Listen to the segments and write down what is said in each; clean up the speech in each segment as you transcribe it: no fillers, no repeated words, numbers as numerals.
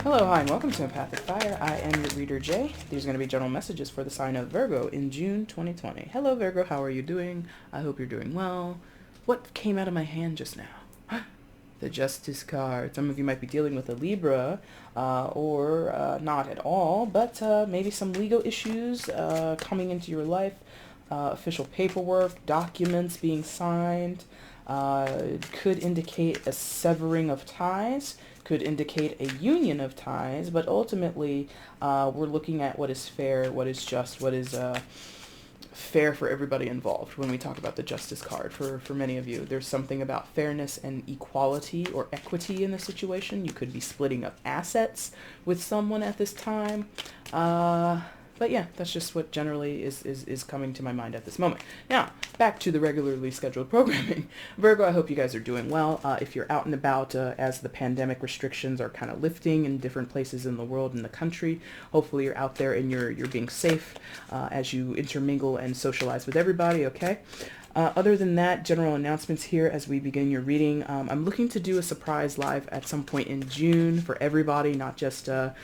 Hello, hi, and welcome to EmpathicFire. I am your reader, Jay. These are going to be general messages for the sign of Virgo in June 2020. Hello, Virgo. How are you doing? I hope you're doing well. What came out of my hand just now? The Justice card. Some of you might be dealing with a Libra, or not at all, but maybe some legal issues coming into your life, official paperwork, documents being signed. Could indicate a severing of ties, could indicate a union of ties, but ultimately we're looking at what is fair, what is just, what is fair for everybody involved when we talk about the Justice card. For many of you, there's something about fairness and equality or equity in the situation. You could be splitting up assets with someone at this time. But yeah, that's just what generally is coming to my mind at this moment. Now, back to the regularly scheduled programming. Virgo, I hope you guys are doing well. If you're out and about as the pandemic restrictions are kind of lifting in different places in the world and the country, hopefully you're out there and you're being safe as you intermingle and socialize with everybody, okay? Other than that, general announcements here as we begin your reading. I'm looking to do a surprise live at some point in June for everybody, not just the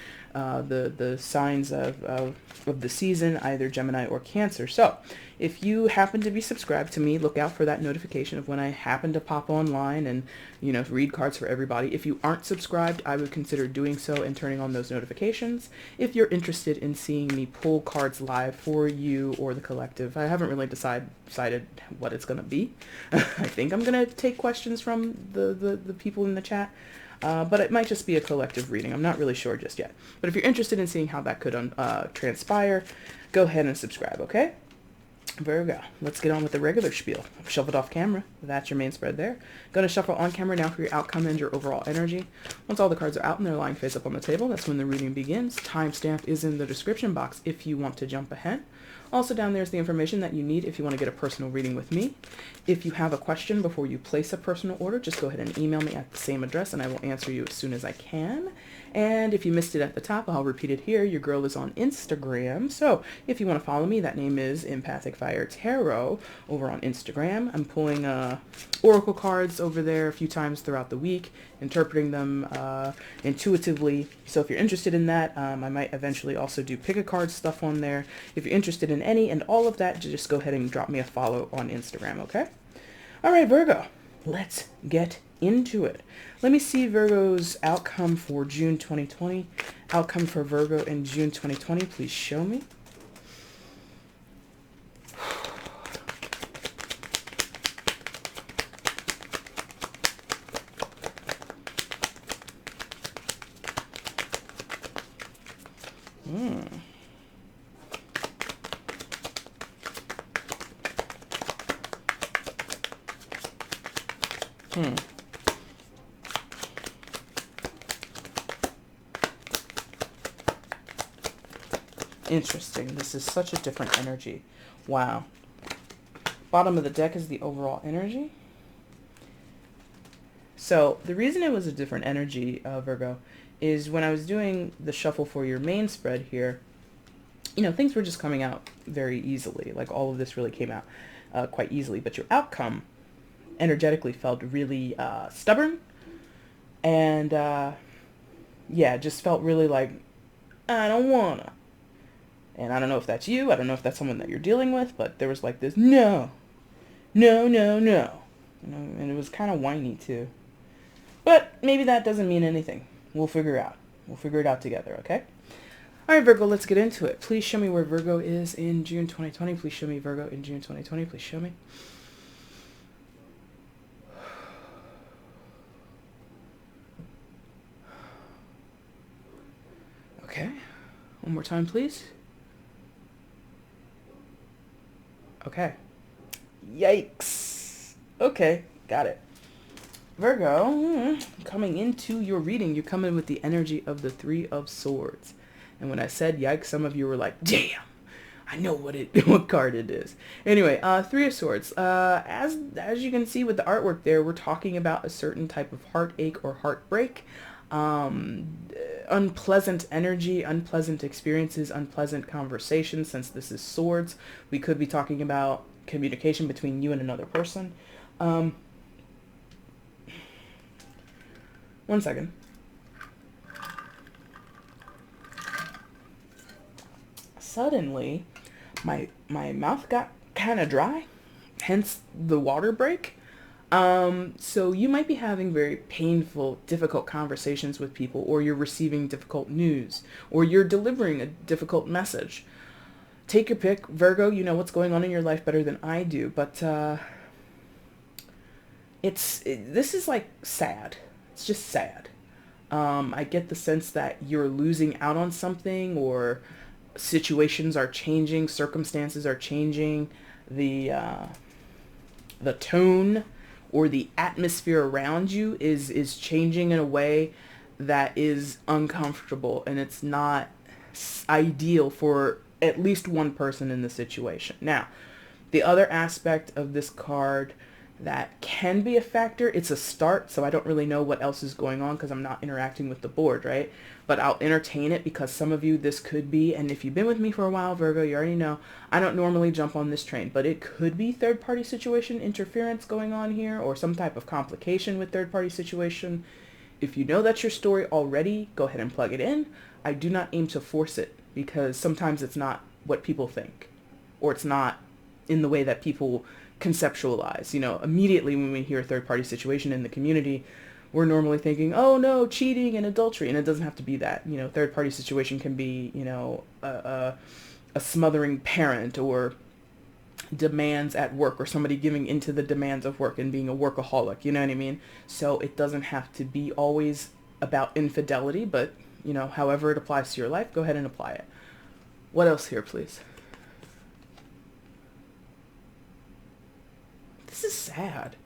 signs of the season, either Gemini or Cancer. So if you happen to be subscribed to me, look out for that notification of when I happen to pop online and, you know, read cards for everybody. If you aren't subscribed, I would consider doing so and turning on those notifications. If you're interested in seeing me pull cards live for you or the collective, I haven't really decided what it's going to be. I think I'm going to take questions from the people in the chat. But it might just be a collective reading. I'm not really sure just yet. But if you're interested in seeing how that could transpire, go ahead and subscribe, okay? Virgo, let's get on with the regular spiel. I've shuffled off camera. That's your main spread there. Going to shuffle on camera now for your outcome and your overall energy. Once all the cards are out and they're lying face up on the table, that's when the reading begins. Timestamp is in the description box if you want to jump ahead. Also down there is the information that you need if you want to get a personal reading with me. If you have a question before you place a personal order, just go ahead and email me at the same address and I will answer you as soon as I can. And if you missed it at the top, I'll repeat it here. Your girl is on Instagram. So if you want to follow me, that name is EmpathicFire Tarot over on Instagram. I'm pulling oracle cards over there a few times throughout the week, interpreting them intuitively. So if you're interested in that, I might eventually also do pick a card stuff on there. If you're interested in any and all of that, just go ahead and drop me a follow on Instagram, okay? All right, Virgo, let's get into it. Let me see Virgo's outcome for June 2020. Outcome for Virgo in June 2020. Please show me. Interesting. This is such a different energy. Wow. Bottom of the deck is the overall energy. So the reason it was a different energy, Virgo, is when I was doing the shuffle for your main spread here, you know, things were just coming out very easily. Like all of this really came out quite easily. But your outcome energetically felt really stubborn. And yeah, just felt really like, I don't wanna. And I don't know if that's you. I don't know if that's someone that you're dealing with, but there was like this, no, no, no, no. You know, and it was kind of whiny too. But maybe that doesn't mean anything. We'll figure it out. We'll figure it out together, okay? All right, Virgo, let's get into it. Please show me where Virgo is in June 2020. Please show me Virgo in June 2020. Please show me. Okay. One more time, please. Okay. Yikes. Okay, got it. Virgo, coming into your reading, you're coming with the energy of the Three of Swords. And when I said yikes, some of you were like, damn, I know what card it is. Anyway, Three of Swords. As you can see with the artwork there, we're talking about a certain type of heartache or heartbreak. Unpleasant energy, unpleasant experiences, unpleasant conversations. Since this is swords, we could be talking about communication between you and another person. One second. suddenly my mouth got kind of dry, hence the water break. So you might be having very painful, difficult conversations with people, or you're receiving difficult news, or you're delivering a difficult message. Take your pick. Virgo, you know what's going on in your life better than I do, but this is like sad. It's just sad. I get the sense that you're losing out on something, or situations are changing, circumstances are changing, the tone or the atmosphere around you is changing in a way that is uncomfortable, and it's not ideal for at least one person in the situation. Now, the other aspect of this card that can be a factor, it's a start, so I don't really know what else is going on because I'm not interacting with the board, right? But I'll entertain it because some of you this could be, and if you've been with me for a while, Virgo, you already know I don't normally jump on this train, but it could be third-party situation interference going on here, or some type of complication with third-party situation. If you know that's your story already, go ahead and plug it in. I do not aim to force it because sometimes it's not what people think, or it's not in the way that people conceptualize. You know, immediately when we hear a third-party situation in the community, we're normally thinking, oh no, cheating and adultery, and it doesn't have to be that. You know, third-party situation can be, you know, a smothering parent, or demands at work, or somebody giving into the demands of work and being a workaholic, you know what I mean? So it doesn't have to be always about infidelity, but, you know, however it applies to your life, go ahead and apply it. What else here, please? This is sad.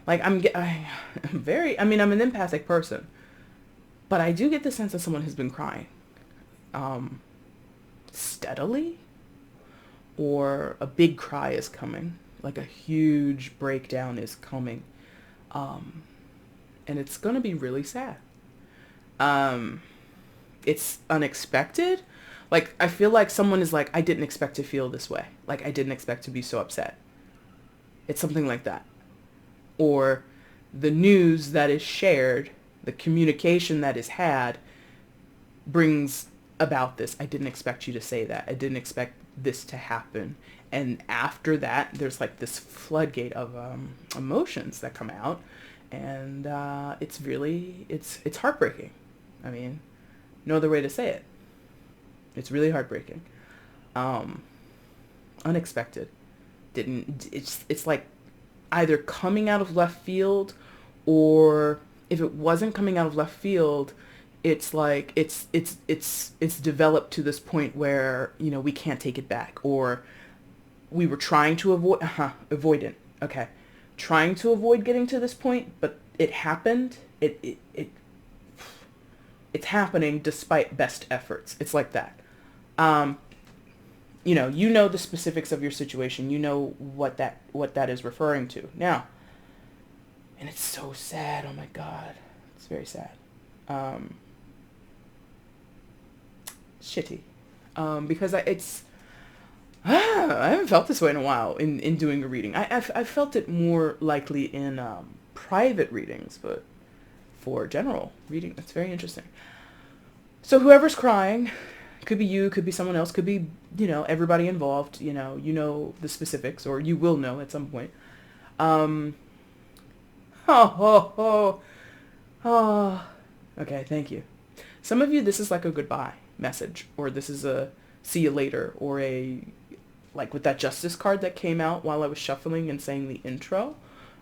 Like, I'm an empathic person, but I do get the sense that someone has been crying steadily, or a big cry is coming, like a huge breakdown is coming, and it's gonna be really sad. It's unexpected. Like, I feel like someone is like, I didn't expect to feel this way. Like, I didn't expect to be so upset. It's something like that. Or the news that is shared, the communication that is had, brings about this. I didn't expect you to say that. I didn't expect this to happen. And after that, there's like this floodgate of emotions that come out. And it's heartbreaking. I mean, no other way to say it. It's really heartbreaking. Unexpected. It's like either coming out of left field, or if it wasn't coming out of left field, it's like it's developed to this point where, you know, we can't take it back, or we were trying to avoidant. Okay. Trying to avoid getting to this point, but it happened. It's happening despite best efforts. It's like that. You know the specifics of your situation. You know what that is referring to. Now, and it's so sad. Oh my God. It's very sad. Shitty. Because I haven't felt this way in a while in doing a reading. I've felt it more likely in private readings, but for general reading, that's very interesting. So whoever's crying, could be you, could be someone else, could be, you know, everybody involved, you know the specifics, or you will know at some point. Okay, thank you. Some of you, this is like a goodbye message, or this is a see you later, or like with that Justice card that came out while I was shuffling and saying the intro.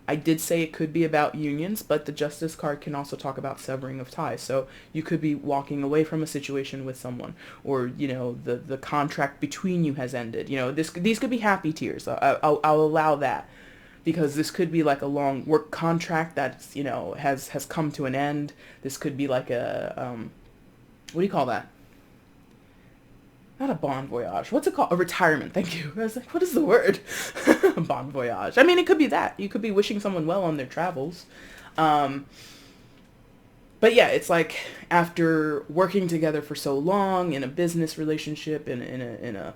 I did say it could be about unions, but the Justice card can also talk about severing of ties. So you could be walking away from a situation with someone, or, you know, the contract between you has ended. You know, these could be happy tears. I'll allow that, because this could be like a long work contract that's, you know, has come to an end. This could be like a what do you call that? Not a bon voyage. What's it called? A retirement. Thank you. I was like, what is the word? Bon voyage. I mean, it could be that. You could be wishing someone well on their travels. But yeah, it's like after working together for so long in a business relationship, in an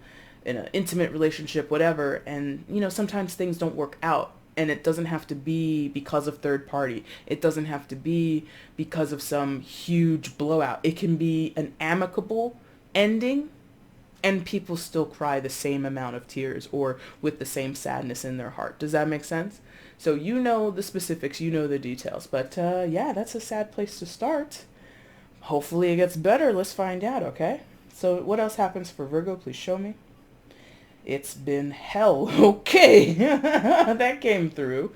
intimate relationship, whatever, and, you know, sometimes things don't work out. And it doesn't have to be because of third party. It doesn't have to be because of some huge blowout. It can be an amicable ending, and people still cry the same amount of tears or with the same sadness in their heart. Does that make sense? So you know the specifics, you know the details, but yeah, that's a sad place to start. Hopefully it gets better. Let's find out, okay? So what else happens for Virgo? Please show me. It's been hell. Okay. That came through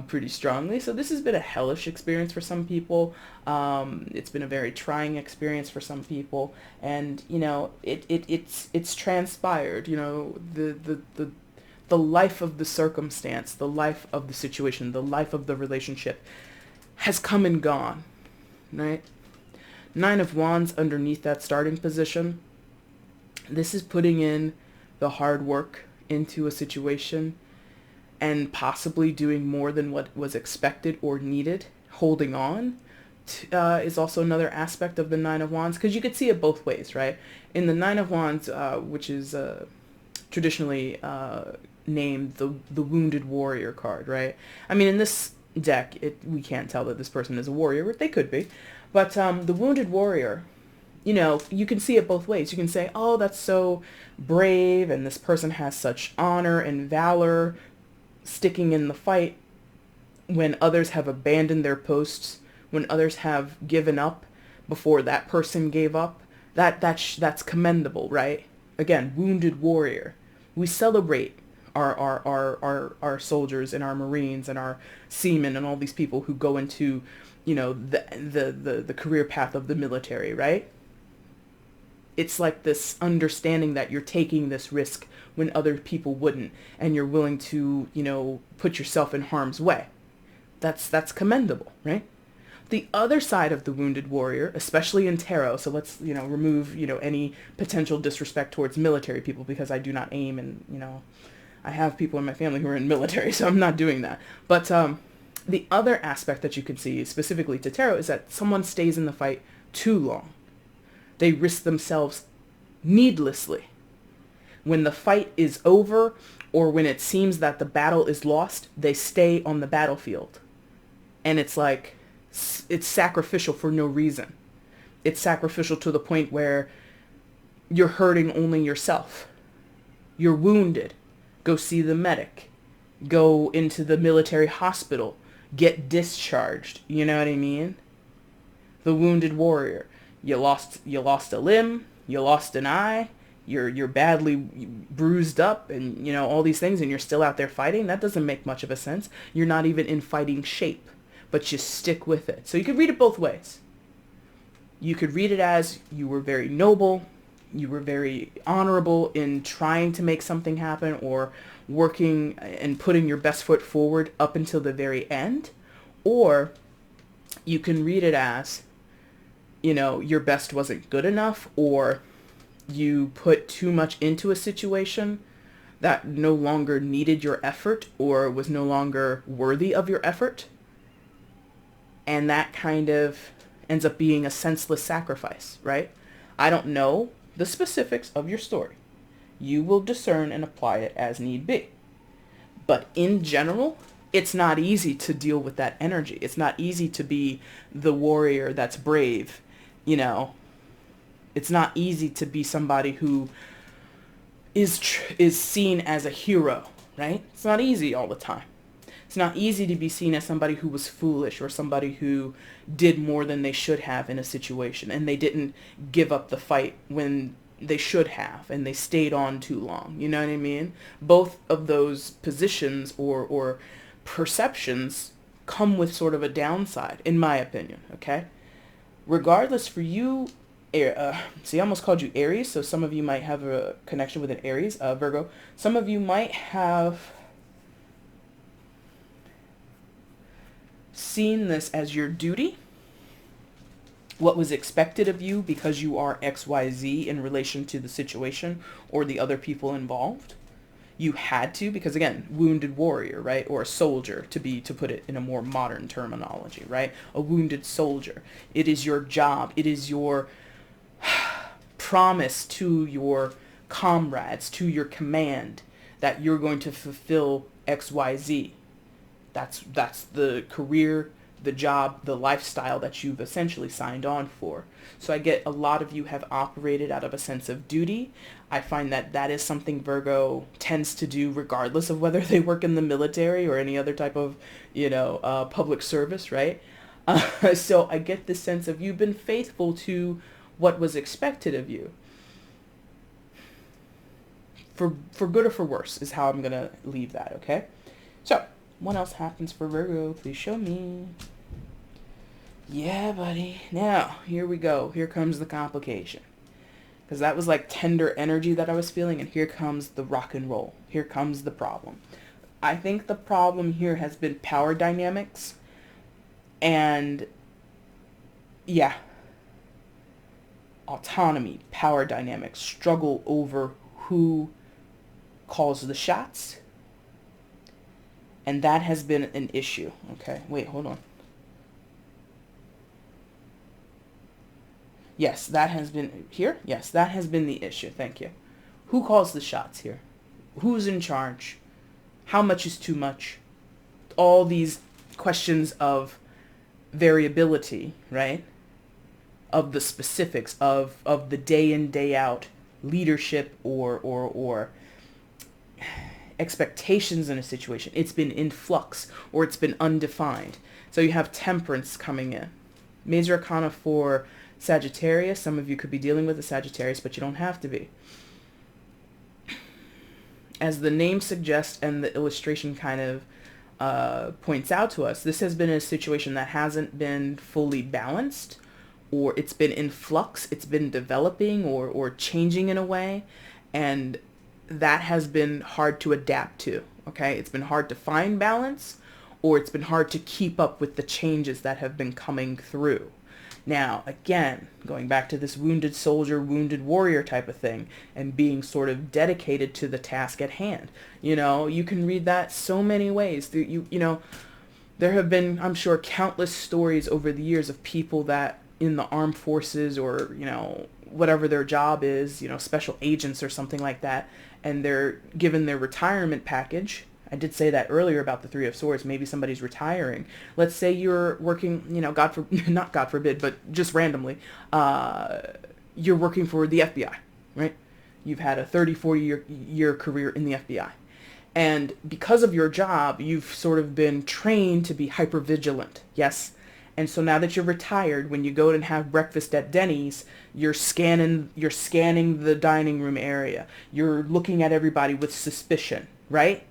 pretty strongly. So this has been a hellish experience for some people. It's been a very trying experience for some people. And, you know, it's transpired, you know, the life of the circumstance, the life of the situation, the life of the relationship has come and gone, right? Nine of Wands underneath that starting position. This is putting in the hard work into a situation and possibly doing more than what was expected or needed. Holding on is also another aspect of the Nine of Wands, because you could see it both ways, right? In the Nine of Wands, which is traditionally named the Wounded Warrior card, right? I mean, in this deck, we can't tell that this person is a warrior, but they could be. But the Wounded Warrior, you know, you can see it both ways. You can say, oh, that's so brave, and this person has such honor and valor sticking in the fight when others have abandoned their posts, when others have given up before that person gave up. That's commendable, right? Again, Wounded Warrior. We celebrate our soldiers and our Marines and our seamen and all these people who go into, you know, the career path of the military, right? It's like this understanding that you're taking this risk when other people wouldn't, and you're willing to, you know, put yourself in harm's way. That's commendable, right? The other side of the Wounded Warrior, especially in tarot, so let's, you know, remove, you know, any potential disrespect towards military people, because I do not aim, and, you know, I have people in my family who are in military, so I'm not doing that. But the other aspect that you can see specifically to tarot is that someone stays in the fight too long. They risk themselves needlessly. When the fight is over, or when it seems that the battle is lost, they stay on the battlefield. And it's like, it's sacrificial for no reason. It's sacrificial to the point where you're hurting only yourself. You're wounded. Go see the medic. Go into the military hospital. Get discharged. You know what I mean? The Wounded Warrior. You lost a limb, you lost an eye, you're badly bruised up, and, you know, all these things, and you're still out there fighting. That doesn't make much of a sense. You're not even in fighting shape, but you stick with it. So you could read it both ways. You could read it as you were very noble, you were very honorable in trying to make something happen, or working and putting your best foot forward up until the very end. Or you can read it as, you know, your best wasn't good enough, or you put too much into a situation that no longer needed your effort or was no longer worthy of your effort. And that kind of ends up being a senseless sacrifice, right? I don't know the specifics of your story. You will discern and apply it as need be. But in general, it's not easy to deal with that energy. It's not easy to be the warrior that's brave. You know, it's not easy to be somebody who is seen as a hero, right? It's not easy all the time. It's not easy to be seen as somebody who was foolish, or somebody who did more than they should have in a situation, and they didn't give up the fight when they should have, and they stayed on too long. You know what I mean? Both of those positions or perceptions come with sort of a downside, in my opinion, okay? Regardless, for you, see, I almost called you Aries, so some of you might have a connection with an Aries, Virgo. Some of you might have seen this as your duty, what was expected of you because you are XYZ in relation to the situation or the other people involved. You had to, because again, Wounded Warrior, right? Or a soldier, to put it in a more modern terminology, right? A wounded soldier. It is your job. It is your promise to your comrades, to your command, that you're going to fulfill XYZ. That's the career the job, the lifestyle that you've essentially signed on for. So I get a lot of you have operated out of a sense of duty. I find that that is something Virgo tends to do regardless of whether they work in the military or any other type of, public service, right? So I get this sense of you've been faithful to what was expected of you. For good or for worse is how I'm going to leave that, okay? So, what else happens for Virgo? Please show me. Yeah, buddy. Now, here we go. Here comes the complication. Because that was like tender energy that I was feeling, and here comes the rock and roll. Here comes the problem. I think the problem here has been power dynamics. And, yeah. Autonomy, power dynamics, struggle over who calls the shots. And that has been an issue. Okay, wait, hold on. Yes, that has been here. Yes, that has been the issue. Thank you. Who calls the shots here? Who's in charge? How much is too much? All these questions of variability, right? Of the specifics of the day in, day out leadership or expectations in a situation. It's been in flux or it's been undefined. So you have Temperance coming in. Major Arcana for Sagittarius. Some of you could be dealing with a Sagittarius, but you don't have to be. As the name suggests and the illustration kind of points out to us, this has been a situation that hasn't been fully balanced, or it's been in flux, it's been developing or changing in a way, and that has been hard to adapt to, okay? It's been hard to find balance, or it's been hard to keep up with the changes that have been coming through. Now, again, going back to this wounded soldier, wounded warrior type of thing, and being sort of dedicated to the task at hand. You can read that so many ways. There have been, I'm sure, countless stories over the years of people that in the armed forces or, whatever their job is, special agents or something like that, and they're given their retirement package. I did say that earlier about the Three of Swords. Maybe somebody's retiring. Let's say you're working, not God forbid, but just randomly, you're working for the FBI, right? You've had a 30, 40-year career in the FBI. And because of your job, you've sort of been trained to be hypervigilant, yes? And so now that you're retired, when you go and have breakfast at Denny's, you're scanning the dining room area. You're looking at everybody with suspicion, right?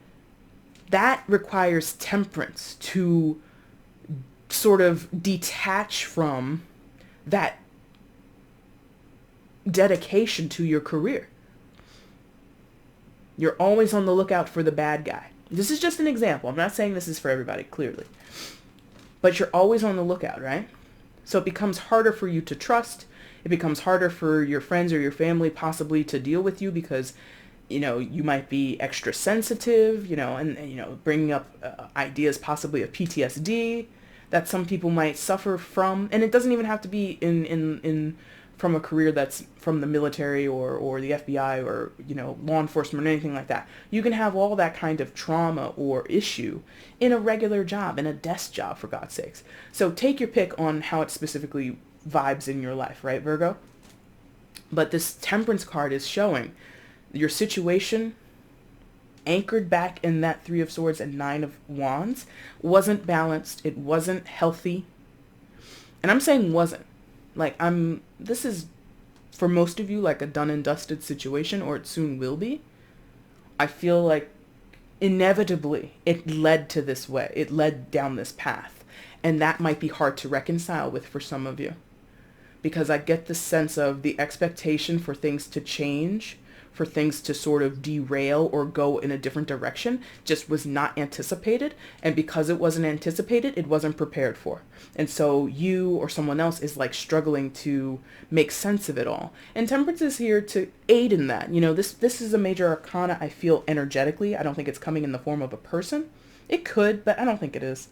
That requires temperance to sort of detach from that dedication to your career. You're always on the lookout for the bad guy. This is just an example. I'm not saying this is for everybody, clearly. But you're always on the lookout, right? So it becomes harder for you to trust. It becomes harder for your friends or your family possibly to deal with you because, you might be extra sensitive, and bringing up ideas possibly of PTSD that some people might suffer from. And it doesn't even have to be in from a career that's from the military or the FBI or, law enforcement or anything like that. You can have all that kind of trauma or issue in a regular job, in a desk job, for God's sakes. So take your pick on how it specifically vibes in your life, right, Virgo? But this Temperance card is showing your situation anchored back in that Three of Swords and Nine of Wands wasn't balanced. It wasn't healthy. And I'm saying wasn't. This is, for most of you, like a done and dusted situation, or it soon will be. I feel like inevitably it led to this way. It led down this path. And that might be hard to reconcile with for some of you. Because I get the sense of the expectation for things to change, for things to sort of derail or go in a different direction, just was not anticipated. And because it wasn't anticipated, it wasn't prepared for. And so you or someone else is like struggling to make sense of it all. And Temperance is here to aid in that. This is a major arcana, I feel, energetically. I don't think it's coming in the form of a person. It could, but I don't think it is.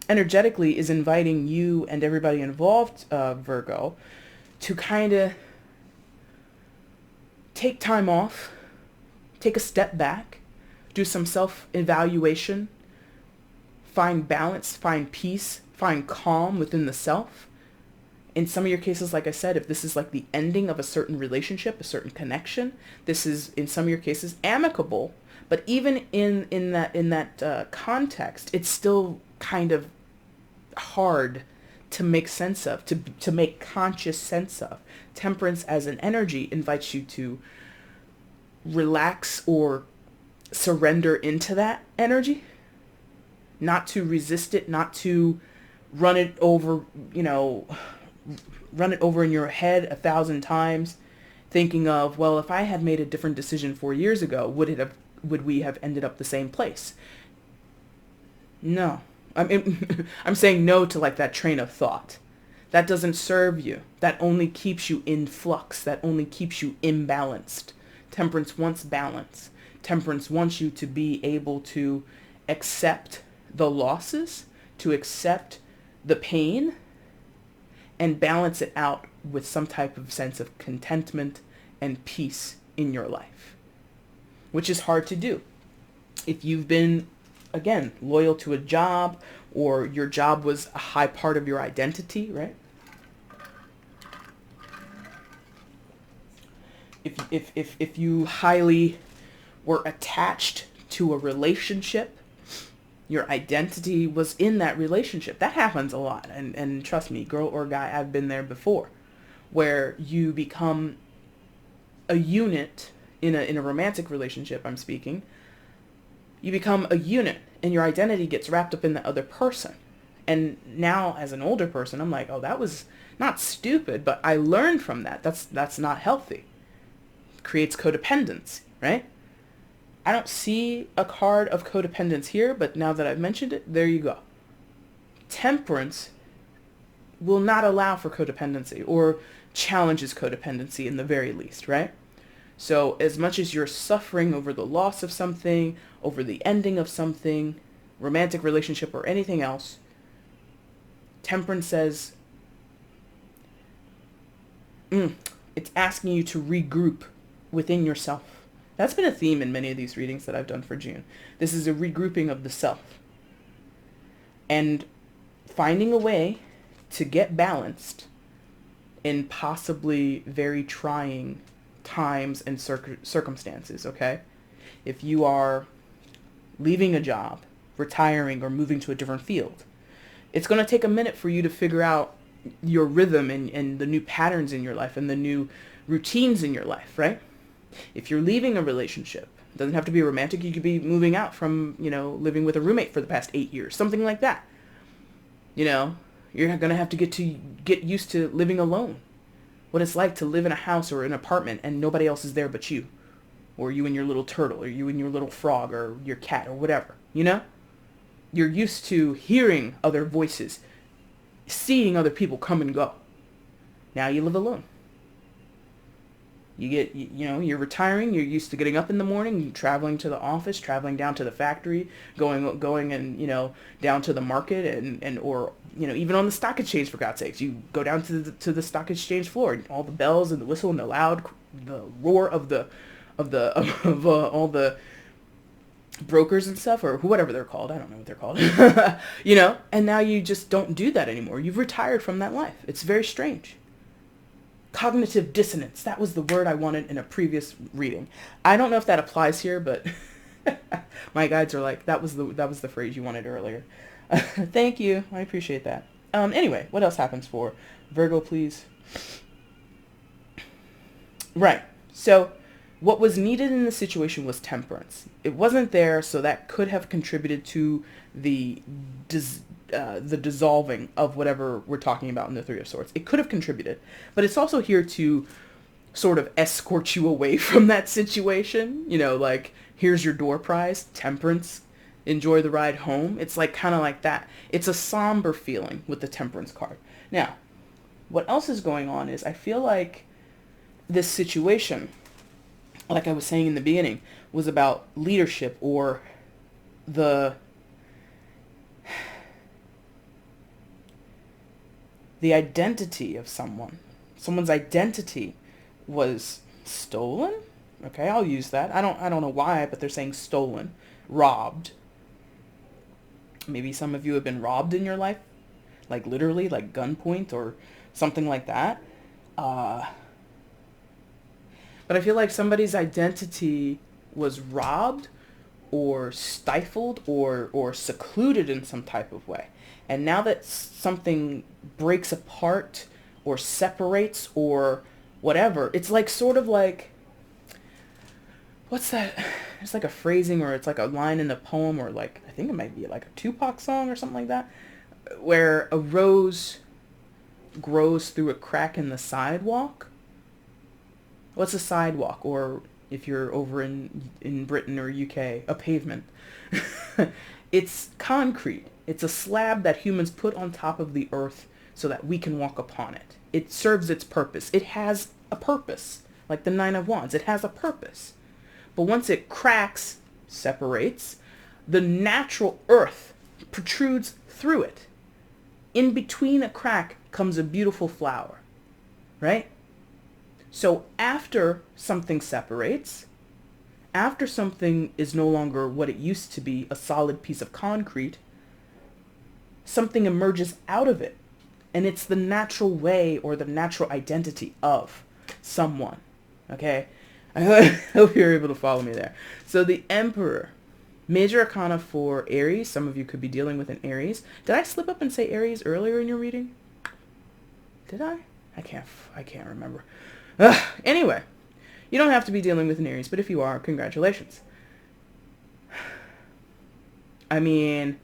Energetically is inviting you and everybody involved, Virgo, to kind of take time off, take a step back, do some self-evaluation, find balance, find peace, find calm within the self. In some of your cases, like I said, if this is like the ending of a certain relationship, a certain connection, this is in some of your cases amicable. But even in that context, it's still kind of hard to make sense of, to make conscious sense of. Temperance as an energy invites you to relax or surrender into that energy, not to resist it, not to run it over, run it over in your head 1,000 times, thinking of, well, if I had made a different decision 4 years ago, would we have ended up the same place? No. I'm saying no to like that train of thought. That doesn't serve you. That only keeps you in flux. That only keeps you imbalanced. Temperance wants balance. Temperance wants you to be able to accept the losses, to accept the pain, and balance it out with some type of sense of contentment and peace in your life, which is hard to do. If you've been, again, loyal to a job, or your job was a high part of your identity, right? If you highly were attached to a relationship, your identity was in that relationship. That happens a lot. And trust me, girl or guy, I've been there before, where you become a unit in a romantic relationship, I'm speaking. You become a unit and your identity gets wrapped up in the other person. And now as an older person, I'm like, oh, that was not stupid, but I learned from that. That's not healthy. It creates codependence, right? I don't see a card of codependence here, but now that I've mentioned it, there you go. Temperance will not allow for codependency, or challenges codependency in the very least, right? So as much as you're suffering over the loss of something, over the ending of something, romantic relationship or anything else, Temperance says, it's asking you to regroup within yourself. That's been a theme in many of these readings that I've done for June. This is a regrouping of the self. And finding a way to get balanced in possibly very trying times and circumstances, okay? If you are leaving a job, retiring, or moving to a different field, it's going to take a minute for you to figure out your rhythm and the new patterns in your life and the new routines in your life, right? If you're leaving a relationship, it doesn't have to be romantic. You could be moving out from, living with a roommate for the past 8 years, something like that. You're going to have to get used to living alone. What it's like to live in a house or an apartment and nobody else is there but you, or you and your little turtle, or you and your little frog, or your cat, or whatever, You're used to hearing other voices, seeing other people come and go. Now you live alone. You're retiring, you're used to getting up in the morning, traveling to the office, traveling down to the factory, going and, down to the market or even on the stock exchange, for God's sakes. You go down to the stock exchange floor, and all the bells and the whistle and the roar of all the brokers and stuff, or whatever they're called. I don't know what they're called. And now you just don't do that anymore. You've retired from that life. It's very strange. Cognitive dissonance. That was the word I wanted in a previous reading. I don't know if that applies here, but my guides are like, that was the phrase you wanted earlier. Thank you. I appreciate that. Anyway, what else happens for Virgo, please? Right. So what was needed in the situation was temperance. It wasn't there, so that could have contributed to the dissolving of whatever we're talking about in the Three of Swords. It could have contributed, but it's also here to sort of escort you away from that situation. Like, here's your door prize, temperance, enjoy the ride home. It's like kind of like that. It's a somber feeling with the Temperance card. Now, what else is going on is I feel like this situation, like I was saying in the beginning, was about leadership, or the identity of someone. Someone's identity was stolen. Okay, I'll use that. I don't know why, but they're saying stolen, robbed. Maybe some of you have been robbed in your life, like literally, like gunpoint or something like that. But I feel like somebody's identity was robbed or stifled or secluded in some type of way. And now that something breaks apart or separates or whatever, it's like sort of like, what's that? It's like a phrasing, or it's like a line in a poem, or like, I think it might be like a Tupac song or something like that, where a rose grows through a crack in the sidewalk. What's a sidewalk? Or if you're over in Britain or UK, a pavement. It's concrete. It's a slab that humans put on top of the earth so that we can walk upon it. It serves its purpose. It has a purpose. Like the Nine of Wands, it has a purpose. But once it cracks, separates, the natural earth protrudes through it. In between a crack comes a beautiful flower, right? So after something separates, after something is no longer what it used to be, a solid piece of concrete, something emerges out of it. And it's the natural way or the natural identity of someone. Okay? I hope you're able to follow me there. So the Emperor, major arcana for Aries. Some of you could be dealing with an Aries. Did I slip up and say Aries earlier in your reading? Did I? I can't remember. Anyway, you don't have to be dealing with an Aries, but if you are, congratulations. I mean,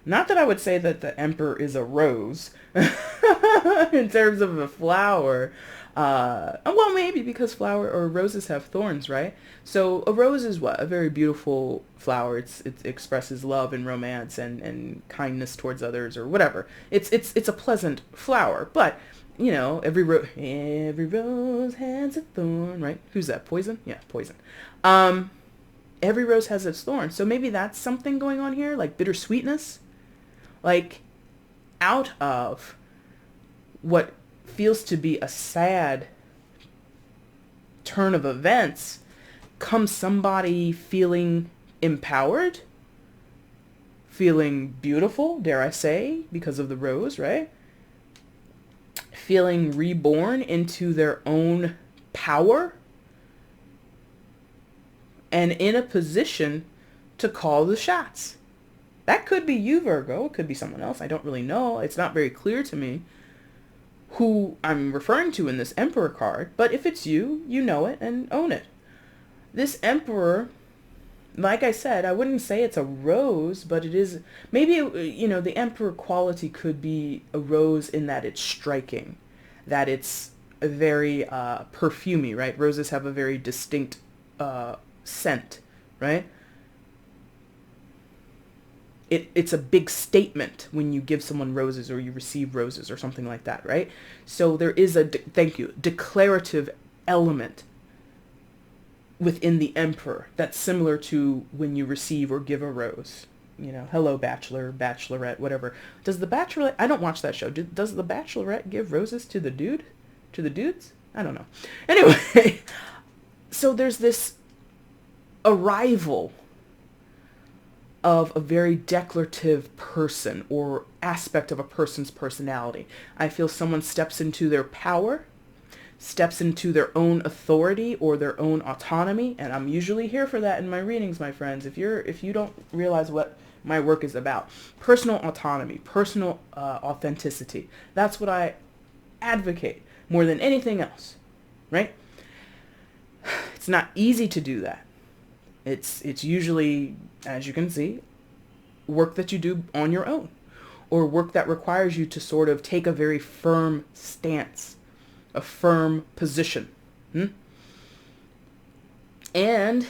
not that I would say that the Emperor is a rose in terms of a flower. Well, maybe because flower or roses have thorns, right? So a rose is what? A very beautiful flower. It expresses love and romance and kindness towards others or whatever. It's a pleasant flower, but you know, every rose has a thorn, right? Who's that? Poison? Yeah, Poison. Every rose has its thorn. So maybe that's something going on here, like bittersweetness. Like out of what feels to be a sad turn of events comes somebody feeling empowered, feeling beautiful, dare I say, because of the rose, right? Feeling reborn into their own power and in a position to call the shots. That could be you, Virgo. It could be someone else. I don't really know. It's not very clear to me who I'm referring to in this Emperor card. But if it's you, you know it and own it. This Emperor, like I said, I wouldn't say it's a rose, but it is, maybe, you know, the Emperor quality could be a rose in that it's striking, that it's very perfumey, right? Roses have a very distinct scent, right? It's a big statement when you give someone roses or you receive roses or something like that, right? So there is a, declarative element within the Emperor that's similar to when you receive or give a rose. You know, hello, bachelor, bachelorette, whatever. Does the bachelorette, I don't watch that show. Does the bachelorette give roses to the dude? To the dudes? I don't know. Anyway, so there's this arrival of a very declarative person or aspect of a person's personality. I feel someone steps into their power, steps into their own authority or their own autonomy, and I'm usually here for that in my readings, my friends. If you don't realize what my work is about, personal autonomy, personal authenticity, that's what I advocate more than anything else, right? It's not easy to do that. It's usually, as you can see, work that you do on your own, or work that requires you to sort of take a very firm stance, a firm position. And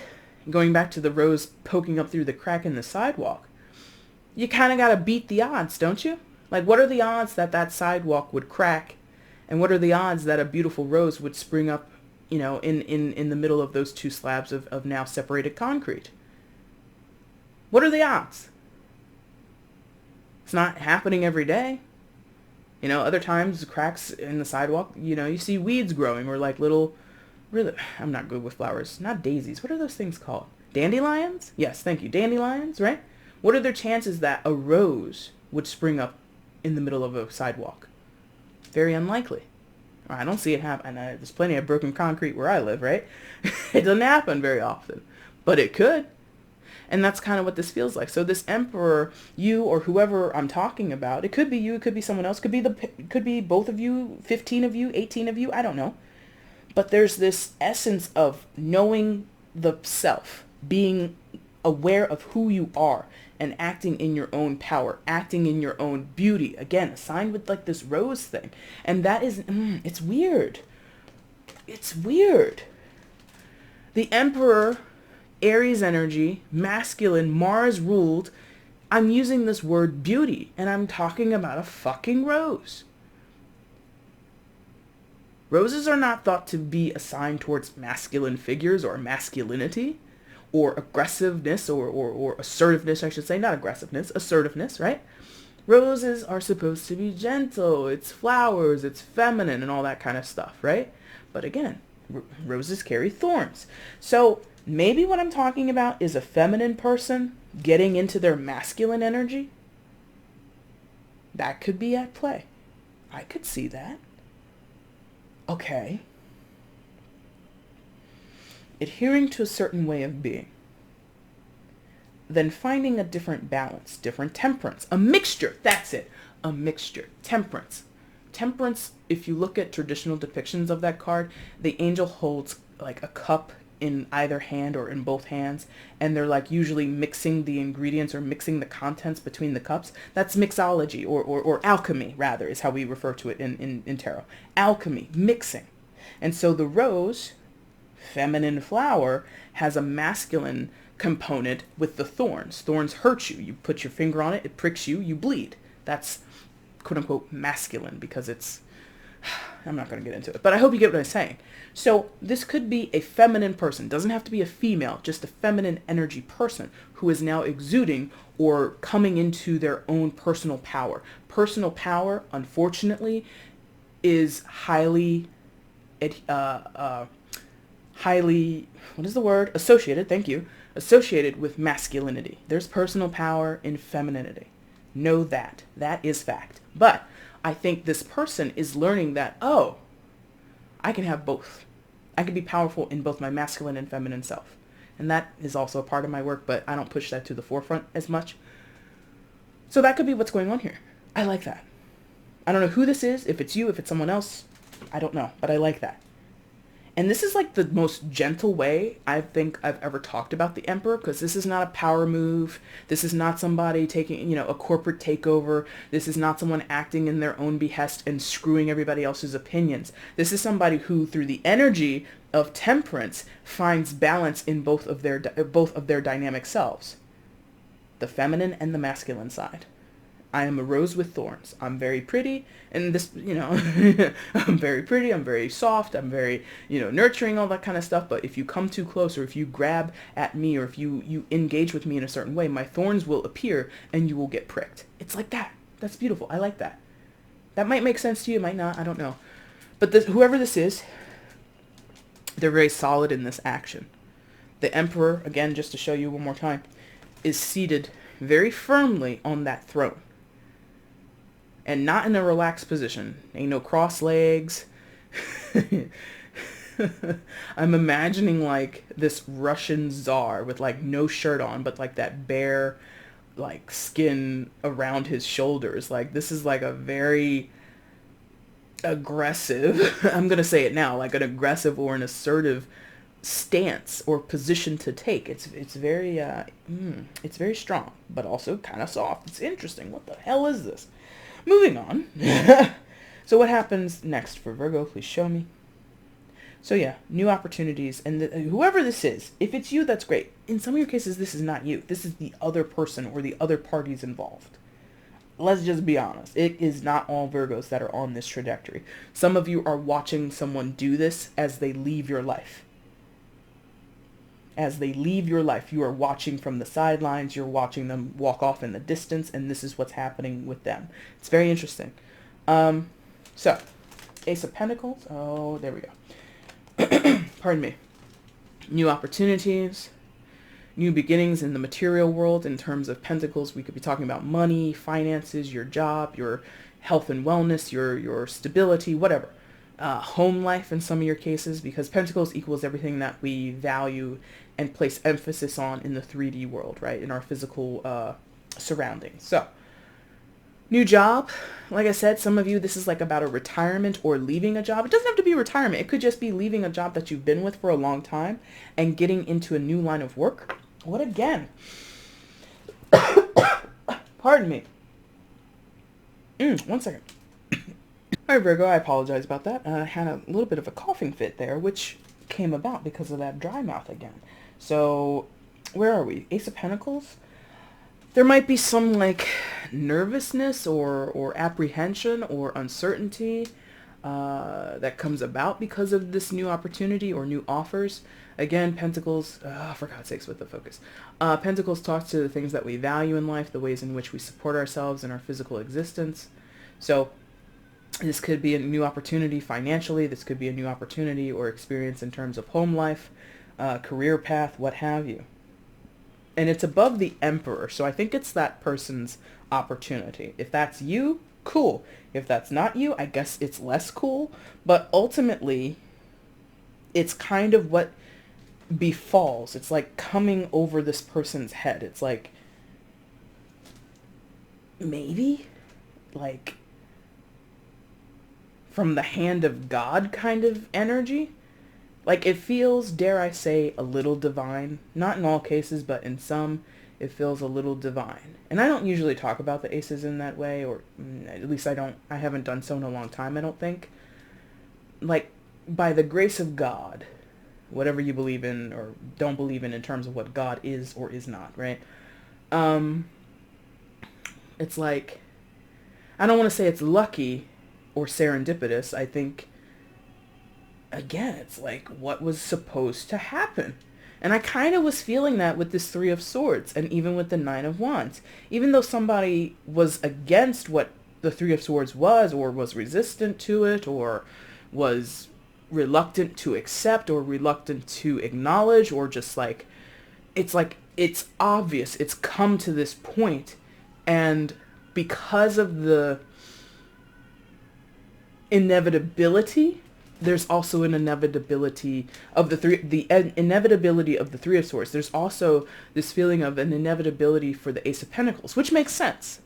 going back to the rose poking up through the crack in the sidewalk, you kind of got to beat the odds, don't you? Like, what are the odds that that sidewalk would crack? And what are the odds that a beautiful rose would spring up, you know, in the middle of those two slabs of now separated concrete? What are the odds? It's not happening every day. You know, other times cracks in the sidewalk, you know, you see weeds growing or like little, really, I'm not good with flowers. Not daisies. What are those things called? Dandelions? Yes, thank you. Dandelions, right? What are the chances that a rose would spring up in the middle of a sidewalk? Very unlikely. I don't see it happen. There's plenty of broken concrete where I live, right? It doesn't happen very often, but it could. And that's kind of what this feels like. So this Emperor, you or whoever I'm talking about, it could be you, it could be someone else, could be both of you, 15 of you, 18 of you, I don't know. But there's this essence of knowing the self, being aware of who you are and acting in your own power, acting in your own beauty. Again, assigned with like this rose thing. And that is, it's weird. It's weird. The Emperor, Aries energy, masculine, Mars ruled. I'm using this word beauty and I'm talking about a fucking rose. Roses are not thought to be assigned towards masculine figures or masculinity or aggressiveness or assertiveness, I should say. Not aggressiveness, assertiveness, right? Roses are supposed to be gentle. It's flowers, it's feminine and all that kind of stuff, right? But again, roses carry thorns. So maybe what I'm talking about is a feminine person getting into their masculine energy. That could be at play. I could see that. Okay. Adhering to a certain way of being. Then finding a different balance, different temperance, a mixture. That's it. A mixture. Temperance. Temperance, if you look at traditional depictions of that card, the angel holds like a cup in either hand or in both hands, and they're like usually mixing the ingredients or mixing the contents between the cups. That's mixology or alchemy, rather, is how we refer to it in tarot. Alchemy, mixing. And so the rose, feminine flower, has a masculine component with the thorns. Thorns hurt you. You put your finger on it, it pricks you, you bleed. That's quote unquote masculine because it's, I'm not going to get into it, but I hope you get what I'm saying. So this could be a feminine person. Doesn't have to be a female, just a feminine energy person who is now exuding or coming into their own personal power. Personal power, unfortunately, is highly, what is the word? Associated, thank you. Associated with masculinity. There's personal power in femininity. Know that. That is fact. But I think this person is learning that, oh, I can have both. I can be powerful in both my masculine and feminine self. And that is also a part of my work, but I don't push that to the forefront as much. So that could be what's going on here. I like that. I don't know who this is, if it's you, if it's someone else. I don't know, but I like that. And this is like the most gentle way I think I've ever talked about the Emperor, because this is not a power move. This is not somebody taking, a corporate takeover. This is not someone acting in their own behest and screwing everybody else's opinions. This is somebody who, through the energy of temperance, finds balance in both of their dynamic selves, the feminine and the masculine side. I am a rose with thorns. I'm very pretty, and this, I'm very pretty, I'm very soft, I'm very, nurturing, all that kind of stuff, but if you come too close, or if you grab at me, or if you engage with me in a certain way, my thorns will appear, and you will get pricked. It's like that. That's beautiful. I like that. That might make sense to you, it might not, I don't know. But whoever this is, they're very solid in this action. The Emperor, again, just to show you one more time, is seated very firmly on that throne. And not in a relaxed position. Ain't no cross legs. I'm imagining like this Russian czar with like no shirt on, but like that bare like skin around his shoulders. Like this is like a very aggressive, I'm going to say it now, like an aggressive or an assertive stance or position to take. It's very strong, but also kind of soft. It's interesting. What the hell is this? Moving on. So what happens next for Virgo? Please show me. So yeah, new opportunities. And whoever this is, if it's you, that's great. In some of your cases, this is not you. This is the other person or the other parties involved. Let's just be honest. It is not all Virgos that are on this trajectory. Some of you are watching someone do this as they leave your life. As they leave your life, you are watching from the sidelines, you're watching them walk off in the distance, and this is what's happening with them. It's very interesting. So, Ace of Pentacles. Oh, there we go. Pardon me. New opportunities. new beginnings in the material world. In terms of Pentacles, we could be talking about money, finances, your job, your health and wellness, your stability, whatever. Home life in some of your cases, because Pentacles equals everything that we value and place emphasis on in the 3D world, right? In our physical surroundings. So, new job. Like I said, some of you, this is like about a retirement or leaving a job. It doesn't have to be retirement. It could just be leaving a job that you've been with for a long time and getting into a new line of work. What again? Pardon me. 1 second. All right, Virgo, I apologize about that. I had a little bit of a coughing fit there, which came about because of that dry mouth again. So, where are we? Ace of Pentacles? There might be some like nervousness or apprehension or uncertainty that comes about because of this new opportunity or new offers. Again, Pentacles, for God's sakes with the focus. Pentacles talks to the things that we value in life, the ways in which we support ourselves in our physical existence. So this could be a new opportunity financially. This could be a new opportunity or experience in terms of home life, career path, what have you. And it's above the Emperor, so I think it's that person's opportunity. If that's you, cool. If that's not you, I guess it's less cool. But ultimately, it's kind of what befalls. It's like coming over this person's head. It's like, maybe, like, from the hand of God kind of energy. Like, it feels, dare I say, a little divine. Not in all cases, but in some, it feels a little divine. And I don't usually talk about the aces in that way, or at least I haven't done so in a long time, I don't think. Like, by the grace of God, whatever you believe in or don't believe in terms of what God is or is not, right? It's like, I don't want to say it's lucky or serendipitous. I think, again, it's like what was supposed to happen. And I kind of was feeling that with this Three of Swords and even with the Nine of Wands. Even though somebody was against what the Three of Swords was, or was resistant to it, or was reluctant to accept, or reluctant to acknowledge, or just like it's obvious, it's come to this point, and because of the inevitability, there's also an inevitability of the inevitability of the Three of Swords. There's also this feeling of an inevitability for the Ace of Pentacles, which makes sense.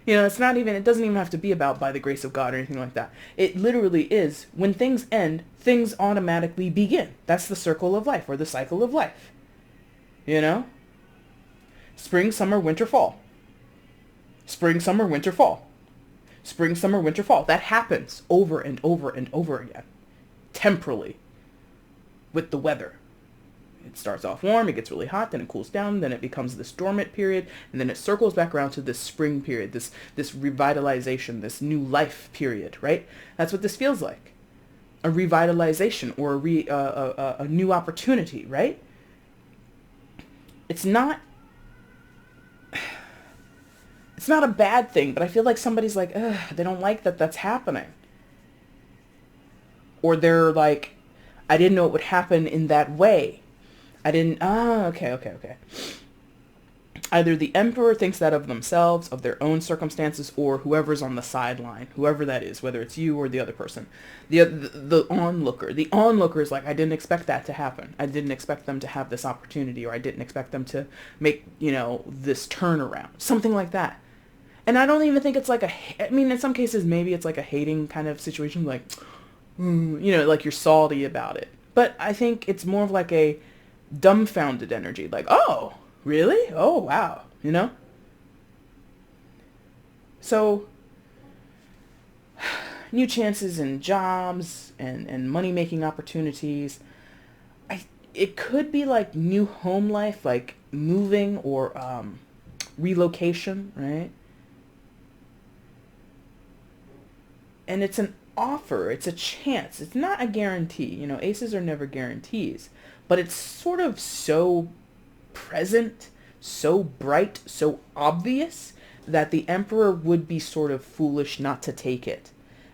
You know, it doesn't even have to be about by the grace of God or anything like that. It literally is, when things end, things automatically begin. That's the circle of life, or the cycle of life. You know? Spring, summer, winter, fall. Spring, summer, winter, fall. Spring, summer, winter, fall. That happens over and over and over again. Temporally. With the weather. It starts off warm, it gets really hot, then it cools down, then it becomes this dormant period, and then it circles back around to this spring period, this revitalization, this new life period, right? That's what this feels like. A revitalization, or a new opportunity, right? It's not a bad thing, but I feel like somebody's like, ugh, they don't like that that's happening. Or they're like, I didn't know it would happen in that way. Okay. Either the Emperor thinks that of themselves, of their own circumstances, or whoever's on the sideline, whoever that is, whether it's you or the other person. The onlooker. The onlooker is like, I didn't expect that to happen. I didn't expect them to have this opportunity, or I didn't expect them to make, this turnaround. Something like that. And I don't even think it's like in some cases, maybe it's like a hating kind of situation, like, like you're salty about it. But I think it's more of like a dumbfounded energy, like, oh, really? Oh, wow, So, new chances in jobs and money-making opportunities. It could be like new home life, like moving or relocation, right? And it's an offer, it's a chance, it's not a guarantee. Aces are never guarantees, but it's sort of so present, so bright, so obvious that the Emperor would be sort of foolish not to take it.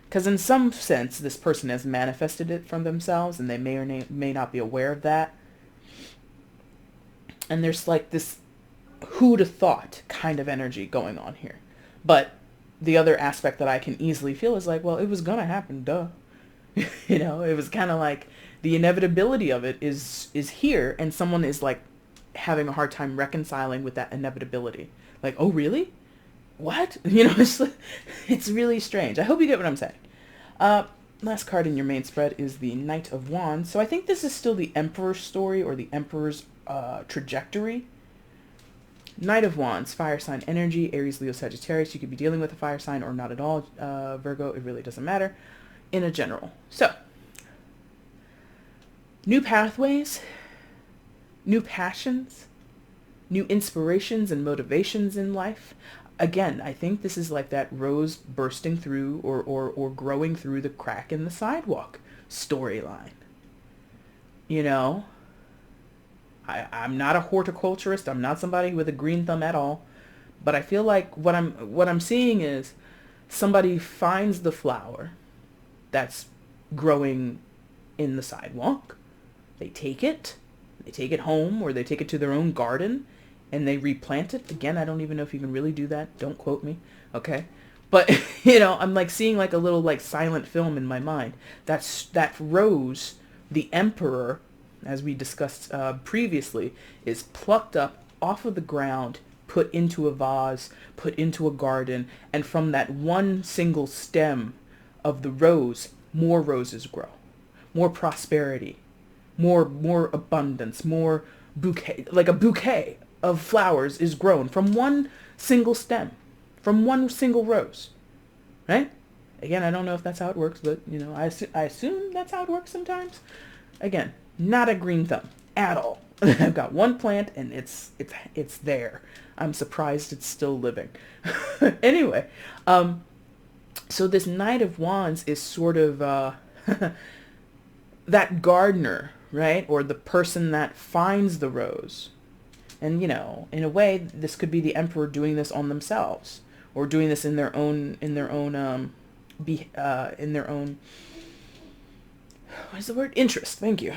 Because in some sense, this person has manifested it from themselves, and they may or may not be aware of that. And there's like this who'd have thought kind of energy going on here. But the other aspect that I can easily feel is like, well, it was going to happen, duh. You know, it was kind of like the inevitability of it is here, and someone is like having a hard time reconciling with that inevitability. Like, oh, really? What? You know, it's really strange. I hope you get what I'm saying. Last card in your main spread is the Knight of Wands. So I think this is still the Emperor's story, or the Emperor's trajectory. Knight of Wands, fire sign energy, Aries, Leo, Sagittarius. You could be dealing with a fire sign or not at all, Virgo. It really doesn't matter in a general. So, new pathways, new passions, new inspirations and motivations in life. Again, I think this is like that rose bursting through or growing through the crack in the sidewalk storyline. You know, I'm not a horticulturist. I'm not somebody with a green thumb at all. But I feel like what I'm seeing is somebody finds the flower that's growing in the sidewalk. They take it home, or they take it to their own garden and they replant it. Again, I don't even know if you can really do that. Don't quote me. Okay. But, you know, I'm like seeing like a little like silent film in my mind. That rose, the Emperor, as we discussed previously, is plucked up off of the ground, put into a vase, put into a garden, and from that one single stem of the rose, more roses grow, more prosperity, more abundance, more bouquet, like a bouquet of flowers is grown from one single stem, from one single rose, right? Again, I don't know if that's how it works, but, you know, I assume that's how it works sometimes. Again, not a green thumb at all. I've got one plant and it's there. I'm surprised it's still living. Anyway, so this Knight of Wands is sort of that gardener, right? Or the person that finds the rose. And, you know, in a way, this could be the Emperor doing this on themselves, or doing this in their own what is the word? Interest. Thank you.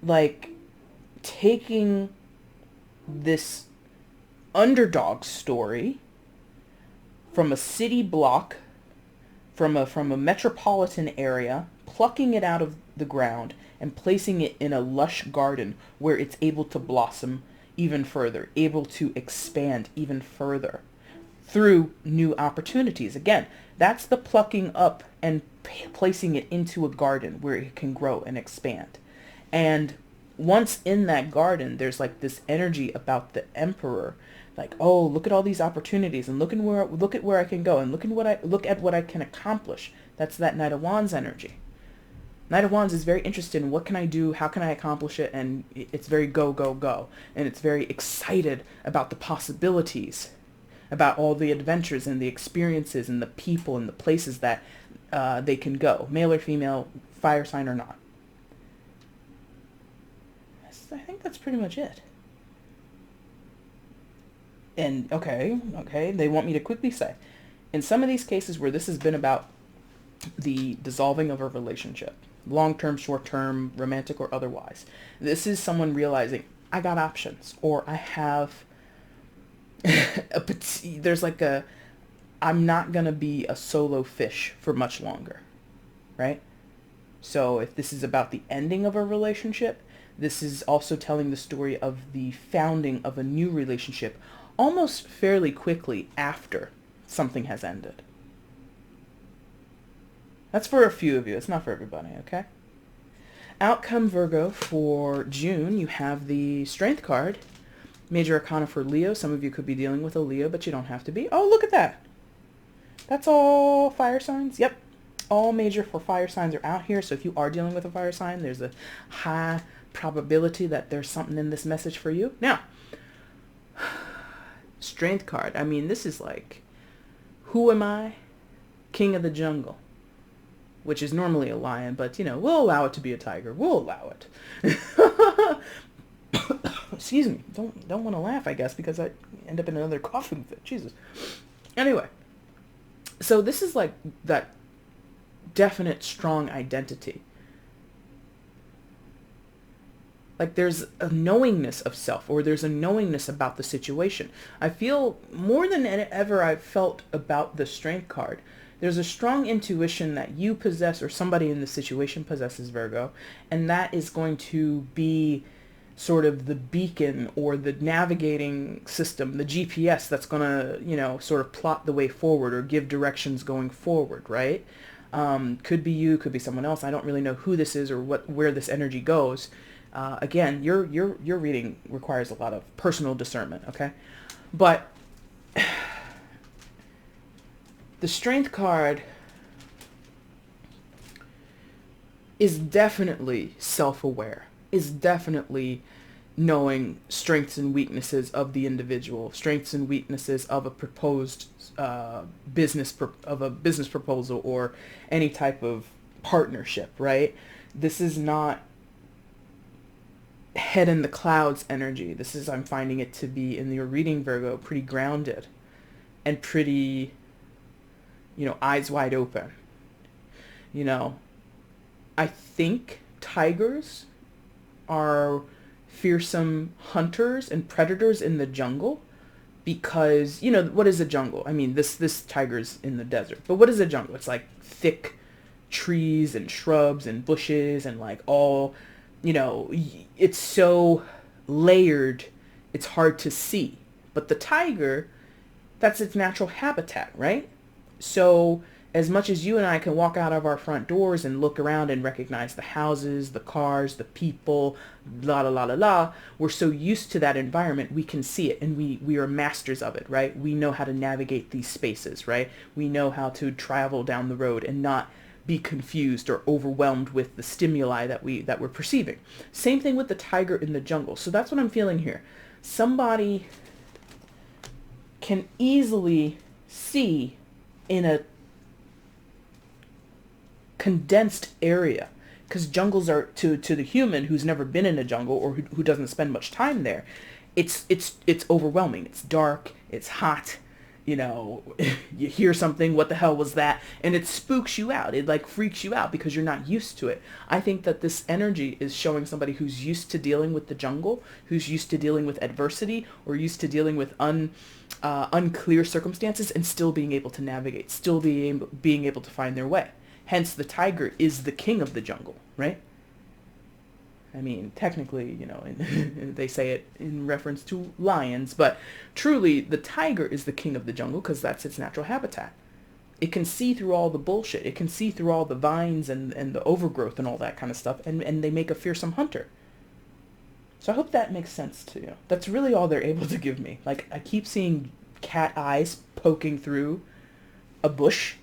Like taking this underdog story from a city block, from a metropolitan area, plucking it out of the ground and placing it in a lush garden where it's able to blossom even further, able to expand even further through new opportunities. Again, that's the plucking up and placing it into a garden where it can grow and expand. And once in that garden, there's like this energy about the Emperor, like, oh, look at all these opportunities, and look at where I can go, and look at what I can accomplish. That's that Knight of Wands energy. Knight of Wands is very interested in what can I do, how can I accomplish it, and it's very go, go, go. And it's very excited about the possibilities, about all the adventures and the experiences and the people and the places that they can go, male or female, fire sign or not. I think that's pretty much it. And okay, they want me to quickly say, in some of these cases where this has been about the dissolving of a relationship, long-term, short-term, romantic or otherwise, this is someone realizing, I got options, or I have there's like I'm not going to be a solo fish for much longer, right? So if this is about the ending of a relationship, this is also telling the story of the founding of a new relationship almost fairly quickly after something has ended. That's for a few of you. It's not for everybody, okay? Outcome, Virgo, for June, you have the Strength card. Major Arcana for Leo. Some of you could be dealing with a Leo, but you don't have to be. Oh, look at that. That's all fire signs. Yep. All major for fire signs are out here. So if you are dealing with a fire sign, there's a high probability that there's something in this message for you. Now, Strength card. I mean, this is like, who am I? King of the jungle. Which is normally a lion, but, you know, we'll allow it to be a tiger. We'll allow it. Excuse me. Don't want to laugh, I guess, because I end up in another coughing fit. Jesus. Anyway. So this is like that definite strong identity. Like there's a knowingness of self, or there's a knowingness about the situation. I feel more than ever I've felt about the Strength card. There's a strong intuition that you possess, or somebody in the situation possesses, Virgo, and that is going to be sort of the beacon or the navigating system, the GPS that's going to, you know, sort of plot the way forward or give directions going forward, right? Could be you, could be someone else. I don't really know who this is or where this energy goes. Again, your reading requires a lot of personal discernment, okay? But the Strength card is definitely self-aware, is definitely knowing strengths and weaknesses of the individual, strengths and weaknesses of a proposed business proposal or any type of partnership, right? This is not head in the clouds energy. This is, I'm finding it to be in your reading, Virgo, pretty grounded and pretty, you know, eyes wide open. You know, I think tigers are fearsome hunters and predators in the jungle because, you know, what is a jungle? I mean, this tiger's in the desert, but what is a jungle? It's like thick trees and shrubs and bushes and like all, you know, it's so layered, it's hard to see. But the tiger, that's its natural habitat, right? So as much as you and I can walk out of our front doors and look around and recognize the houses, the cars, the people, la la la la la, we're so used to that environment, we can see it, and we are masters of it, right? We know how to navigate these spaces, right? We know how to travel down the road and not be confused or overwhelmed with the stimuli that we're perceiving. Same thing with the tiger in the jungle. So that's what I'm feeling here. Somebody can easily see in a condensed area, because jungles are, to the human who's never been in a jungle or who doesn't spend much time there, it's overwhelming. It's dark, it's hot, you know, you hear something, what the hell was that? And it spooks you out. It like freaks you out because you're not used to it. I think that this energy is showing somebody who's used to dealing with the jungle, who's used to dealing with adversity, or used to dealing with unclear circumstances and still being able to navigate, still being able to find their way. Hence, the tiger is the king of the jungle, right? I mean, technically, you know, they say it in reference to lions, but truly, the tiger is the king of the jungle because that's its natural habitat. It can see through all the bullshit. It can see through all the vines and the overgrowth and all that kind of stuff, and they make a fearsome hunter. So I hope that makes sense to you. That's really all they're able to give me. Like, I keep seeing cat eyes poking through a bush,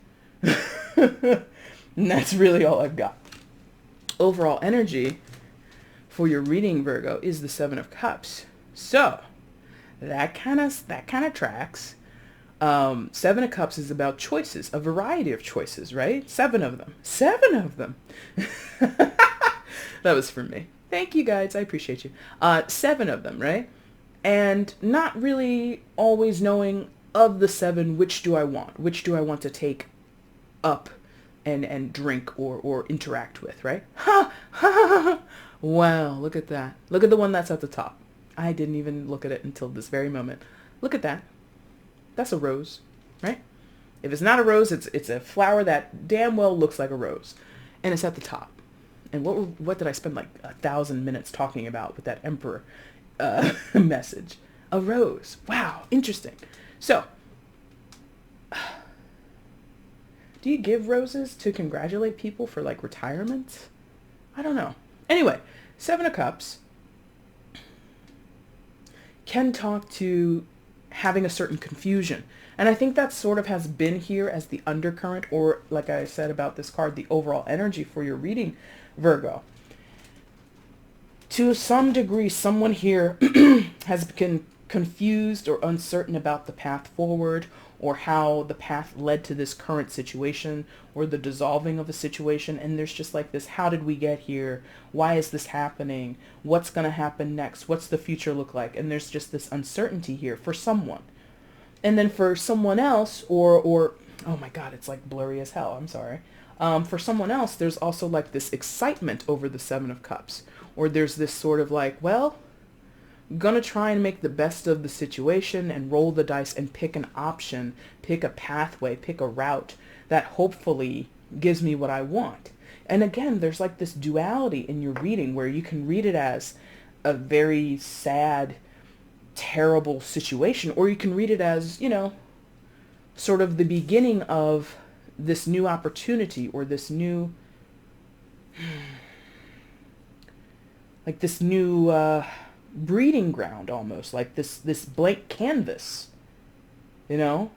and that's really all I've got. Overall energy for your reading, Virgo, is the Seven of Cups. So that kind of tracks. Seven of Cups is about choices, a variety of choices, right? Seven of them. That was for me. Thank you, guys. I appreciate you. Seven of them, right? And not really always knowing of the seven, which do I want? Which do I want to take up and drink or interact with, right? Wow, look at that. Look at the one that's at the top. I didn't even look at it until this very moment. Look at that. That's a rose, right? If it's not a rose, it's a flower that damn well looks like a rose. And it's at the top. And what did I spend like 1,000 minutes talking about with that Emperor message? A rose. Wow, interesting. So, do you give roses to congratulate people for like retirement? I don't know. Anyway, Seven of Cups can talk to having a certain confusion. And I think that sort of has been here as the undercurrent, or like I said about this card, the overall energy for your reading, Virgo. To some degree, someone here has been confused or uncertain about the path forward, or how the path led to this current situation, or the dissolving of a situation. And there's just like this, how did we get here? Why is this happening? What's going to happen next? What's the future look like? And there's just this uncertainty here for someone. And then for someone else, or oh my God, it's like blurry as hell. I'm sorry. For someone else, there's also like this excitement over the Seven of Cups, or there's this sort of like, well, I'm gonna try and make the best of the situation and roll the dice and pick an option, pick a pathway, pick a route that hopefully gives me what I want. And again, there's like this duality in your reading where you can read it as a very sad, terrible situation, or you can read it as, you know, sort of the beginning of this new opportunity, or this new, like this new breeding ground, almost like this blank canvas, you know.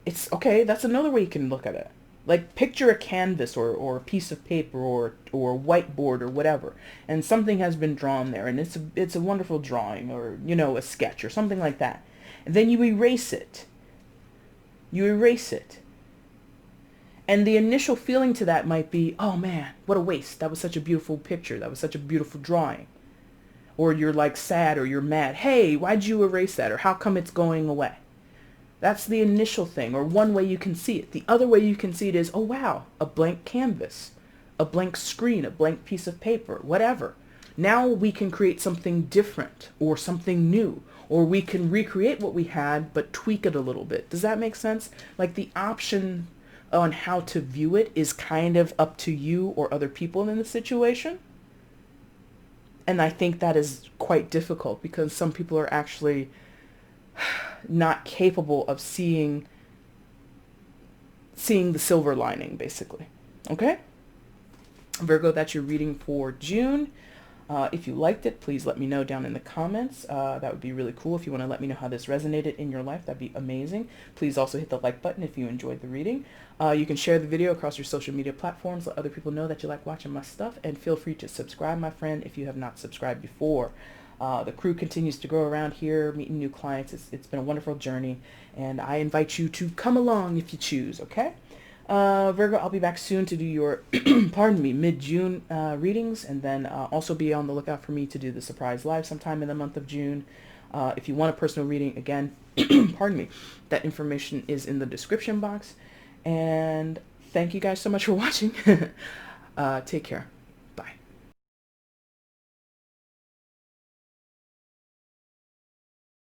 It's okay. That's another way you can look at it. Like, picture a canvas or a piece of paper or a whiteboard or whatever, and something has been drawn there, and it's a wonderful drawing, or, you know, a sketch or something like that. And then you erase it. You erase it. And the initial feeling to that might be, oh man, what a waste. That was such a beautiful picture. That was such a beautiful drawing. Or you're like sad, or you're mad. Hey, why'd you erase that? Or how come it's going away? That's the initial thing, or one way you can see it. The other way you can see it is, oh wow, a blank canvas, a blank screen, a blank piece of paper, whatever. Now we can create something different, or something new, or we can recreate what we had but tweak it a little bit. Does that make sense? Like, the option on how to view it is kind of up to you or other people in the situation. And I think that is quite difficult, because some people are actually not capable of seeing the silver lining, basically. Okay? Virgo, that's your reading for June. If you liked it, please let me know down in the comments. That would be really cool. If you want to let me know how this resonated in your life, that'd be amazing. Please also hit the like button if you enjoyed the reading. You can share the video across your social media platforms. Let other people know that you like watching my stuff. And feel free to subscribe, my friend, if you have not subscribed before. The crew continues to grow around here, meeting new clients. It's been a wonderful journey, and I invite you to come along if you choose, okay? Virgo, I'll be back soon to do your, pardon me, mid-June readings, and then also be on the lookout for me to do the surprise live sometime in the month of June. If you want a personal reading, again, pardon me, that information is in the description box. And thank you guys so much for watching. Take care.